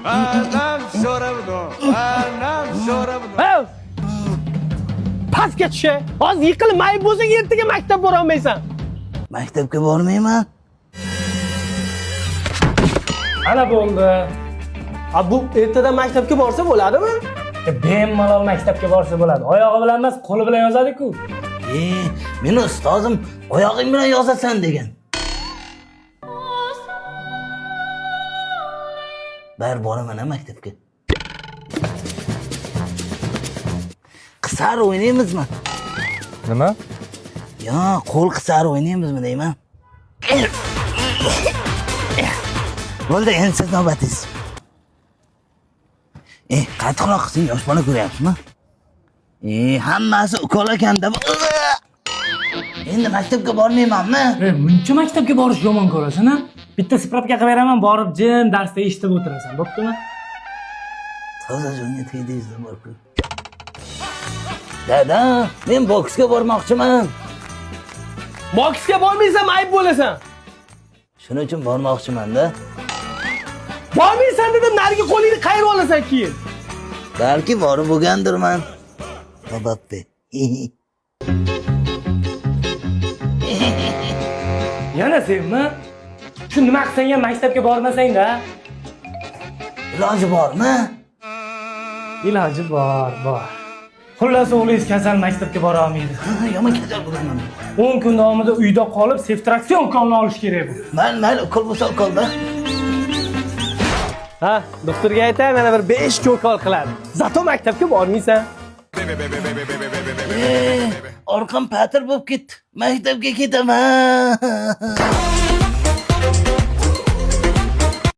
Anam so'ravdi, anam so'ravdi. Pastga tush. Hozir yiqilib mayib bo'lsang, ertaga maktab bora olmaysan. Maktabga bormayman. Ana bo'ldi. Bu ertadan maktabga borsa bo'ladimi? Bemalol maktabga borsa bo'ladi. Oyog'i bilan emas, qo'li bilan yozadi-ku. Meni ustozim oyog'ing bilan yozasan degan. Bar boraman maktabga. Qisar o'ynaymizmi? Nima? Yo, qo'l qisar o'ynaymizmi deyman. Bo'ldi, endi siz navbatingiz. Qattiqroq qilsang, yosh bola ko'ryapsizmi? Hammasi ukol ekanda. Endi maktabga bormaymanmi? Muncha maktabga borish yomon ko'rasan-a? Bitta spravka qilib beraman, borib jim darsda eshitib o'tirasan, bo'ptimi? Toza jonga tegdingizda bor-ku. Dada, men boksga bormoqchiman. Boksga bormaysan, mayib bo'lasan. Shuning uchun bormoqchiman-da. Bormaysan dedim, nariga qo'lingni qayirib olasan keyin. Balki borib bo'lgandirman. Bababbe. Yana senmi? Shu nima qilsang ham maktabga bormasang-da. Iloji bormi? Iloji bor. Xullas o'g'lingiz kasal, maktabga bora olmaydi. Yomon kasal bo'laman. 10 kun davomida uyda qolib, seftraksion ukolni olish kerak bu. Mayli, ukol bo'lsa ukolda. Ha, doktorga aytay, mana bir 5 ukol qiladi. Zato maktabga bormaysan. Orqam patir bo'lib ketdi. Maktabga ketaman.